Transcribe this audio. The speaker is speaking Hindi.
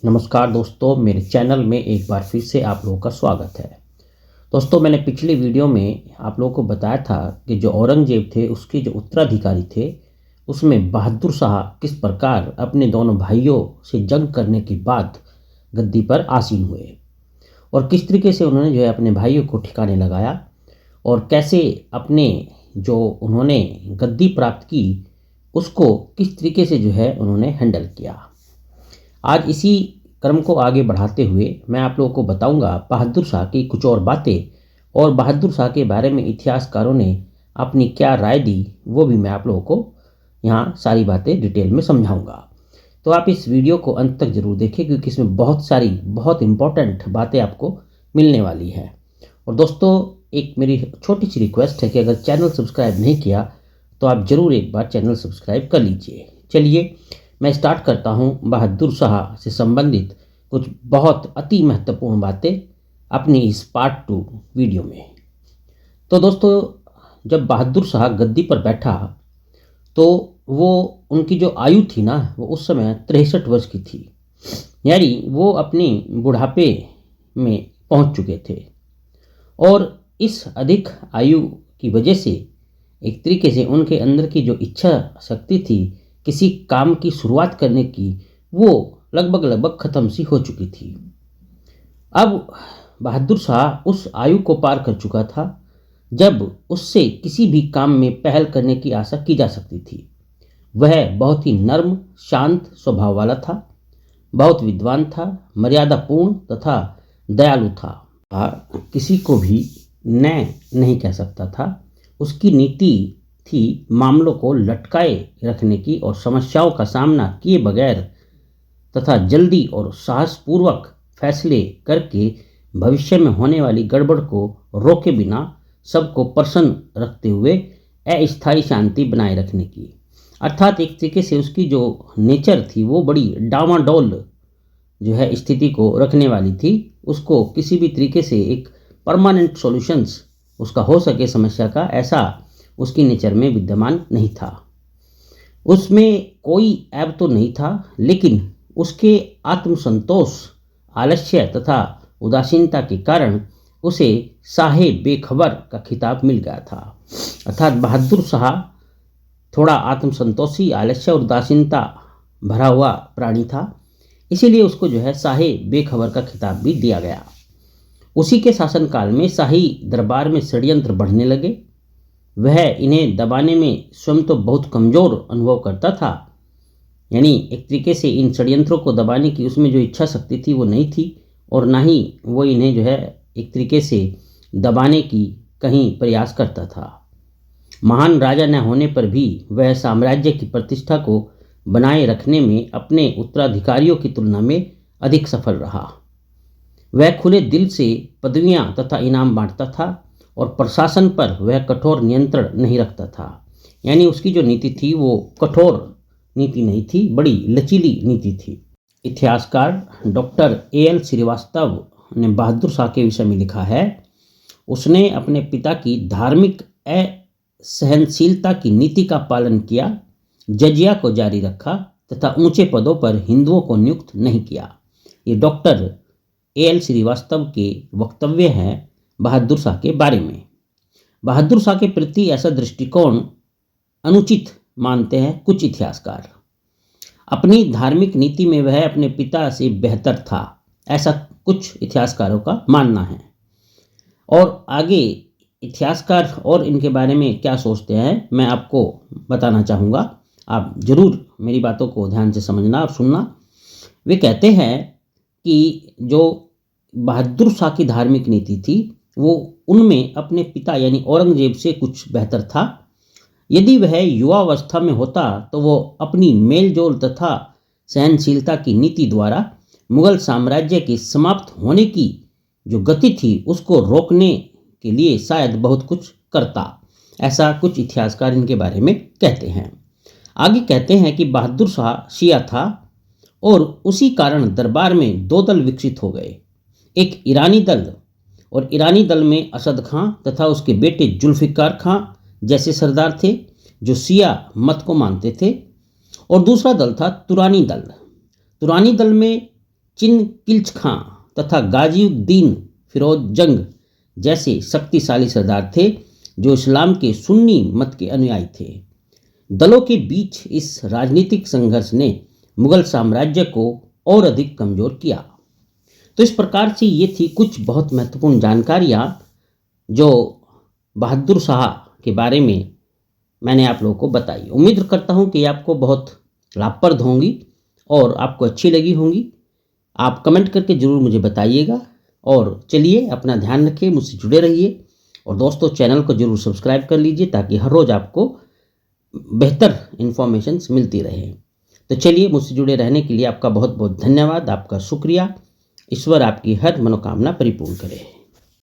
नमस्कार दोस्तों, मेरे चैनल में एक बार फिर से आप लोगों का स्वागत है। दोस्तों, मैंने पिछले वीडियो में आप लोगों को बताया था कि जो औरंगजेब थे उसके जो उत्तराधिकारी थे उसमें बहादुर शाह किस प्रकार अपने दोनों भाइयों से जंग करने के बाद गद्दी पर आसीन हुए और किस तरीके से उन्होंने जो है अपने भाइयों को ठिकाने लगाया और कैसे अपने जो उन्होंने गद्दी प्राप्त की उसको किस तरीके से जो है उन्होंने हैंडल किया। आज इसी क्रम को आगे बढ़ाते हुए मैं आप लोगों को बताऊंगा बहादुर शाह की कुछ और बातें और बहादुर शाह के बारे में इतिहासकारों ने अपनी क्या राय दी वो भी मैं आप लोगों को यहाँ सारी बातें डिटेल में समझाऊंगा। तो आप इस वीडियो को अंत तक जरूर देखें क्योंकि इसमें बहुत इंपॉर्टेंट बातें आपको मिलने वाली है। और दोस्तों, एक मेरी छोटी सी रिक्वेस्ट है कि अगर चैनल सब्सक्राइब नहीं किया तो आप ज़रूर एक बार चैनल सब्सक्राइब कर लीजिए। चलिए मैं स्टार्ट करता हूं बहादुर शाह से संबंधित कुछ बहुत अति महत्वपूर्ण बातें अपनी इस पार्ट 2 वीडियो में। तो दोस्तों, जब बहादुर शाह गद्दी पर बैठा तो वो उनकी जो आयु थी ना वो उस समय 63 वर्ष की थी, यानी वो अपनी बुढ़ापे में पहुंच चुके थे। और इस अधिक आयु की वजह से एक तरीके से उनके अंदर की जो इच्छा शक्ति थी किसी काम की शुरुआत करने की वो लगभग ख़त्म सी हो चुकी थी। अब बहादुर शाह उस आयु को पार कर चुका था जब उससे किसी भी काम में पहल करने की आशा की जा सकती थी। वह बहुत ही नर्म शांत स्वभाव वाला था, बहुत विद्वान था, मर्यादापूर्ण तथा दयालु था। किसी को भी न नहीं कह सकता था। उसकी नीति थी मामलों को लटकाए रखने की और समस्याओं का सामना किए बगैर तथा जल्दी और साहसपूर्वक फैसले करके भविष्य में होने वाली गड़बड़ को रोके बिना सबको प्रसन्न रखते हुए अस्थायी शांति बनाए रखने की। अर्थात एक तरीके से उसकी जो नेचर थी वो बड़ी डामाडोल जो है स्थिति को रखने वाली थी। उसको किसी भी तरीके से एक परमानेंट सॉल्यूशंस उसका हो सके समस्या का, ऐसा उसकी नेचर में विद्यमान नहीं था। उसमें कोई ऐब तो नहीं था, लेकिन उसके आत्मसंतोष, आलस्य तथा उदासीनता के कारण उसे शाहे बेखबर का खिताब मिल गया था। अर्थात बहादुर शाह थोड़ा आत्मसंतोषी, आलस्य और उदासीनता भरा हुआ प्राणी था, इसीलिए उसको जो है शाहे बेखबर का खिताब भी दिया गया। उसी के शासनकाल में शाही दरबार में षड्यंत्र बढ़ने लगे। वह इन्हें दबाने में स्वयं तो बहुत कमज़ोर अनुभव करता था, यानी एक तरीके से इन षड्यंत्रों को दबाने की उसमें जो इच्छा शक्ति थी वो नहीं थी और ना ही वो इन्हें जो है एक तरीके से दबाने की कहीं प्रयास करता था। महान राजा न होने पर भी वह साम्राज्य की प्रतिष्ठा को बनाए रखने में अपने उत्तराधिकारियों की तुलना में अधिक सफल रहा। वह खुले दिल से पदवियां तथा इनाम बांटता था और प्रशासन पर वह कठोर नियंत्रण नहीं रखता था। यानी उसकी जो नीति थी वो कठोर नीति नहीं थी, बड़ी लचीली नीति थी। इतिहासकार डॉक्टर A.L. श्रीवास्तव ने बहादुर शाह के विषय में लिखा है, उसने अपने पिता की धार्मिक असहनशीलता की नीति का पालन किया, जजिया को जारी रखा तथा ऊंचे पदों पर हिंदुओं को नियुक्त नहीं किया। ये डॉक्टर A.L. श्रीवास्तव के वक्तव्य हैं बहादुर शाह के बारे में। बहादुर शाह के प्रति ऐसा दृष्टिकोण अनुचित मानते हैं कुछ इतिहासकार। अपनी धार्मिक नीति में वह अपने पिता से बेहतर था, ऐसा कुछ इतिहासकारों का मानना है। और आगे इतिहासकार और इनके बारे में क्या सोचते हैं मैं आपको बताना चाहूँगा। आप जरूर मेरी बातों को ध्यान से समझना और सुनना। वे कहते हैं कि जो बहादुर शाह की धार्मिक नीति थी वो उनमें अपने पिता यानी औरंगजेब से कुछ बेहतर था। यदि वह युवावस्था में होता तो वो अपनी मेलजोल तथा सहनशीलता की नीति द्वारा मुगल साम्राज्य के समाप्त होने की जो गति थी उसको रोकने के लिए शायद बहुत कुछ करता। ऐसा कुछ इतिहासकार इनके बारे में कहते हैं। आगे कहते हैं कि बहादुर शाह शिया था और उसी कारण दरबार में दो दल विकसित हो गए। एक ईरानी दल, और ईरानी दल में असद खां तथा उसके बेटे जुल्फिकार खां जैसे सरदार थे जो शिया मत को मानते थे, और दूसरा दल था तुरानी दल। तुरानी दल में चिन किल्च खां तथा गाजिउद्दीन फिरोज जंग जैसे शक्तिशाली सरदार थे जो इस्लाम के सुन्नी मत के अनुयायी थे। दलों के बीच इस राजनीतिक संघर्ष ने मुगल साम्राज्य को और अधिक कमजोर किया। तो इस प्रकार से ये थी कुछ बहुत महत्वपूर्ण जानकारियाँ जो बहादुर शाह के बारे में मैंने आप लोगों को बताई। उम्मीद करता हूँ कि आपको बहुत लाभप्रद होंगी और आपको अच्छी लगी होंगी। आप कमेंट करके ज़रूर मुझे बताइएगा। और चलिए अपना ध्यान रखिए, मुझसे जुड़े रहिए और दोस्तों चैनल को ज़रूर सब्सक्राइब कर लीजिए ताकि हर रोज़ आपको बेहतर इन्फॉर्मेशंस मिलती रहे। तो चलिए, मुझसे जुड़े रहने के लिए आपका बहुत बहुत धन्यवाद, आपका शुक्रिया। ईश्वर आपकी हर मनोकामना परिपूर्ण करे।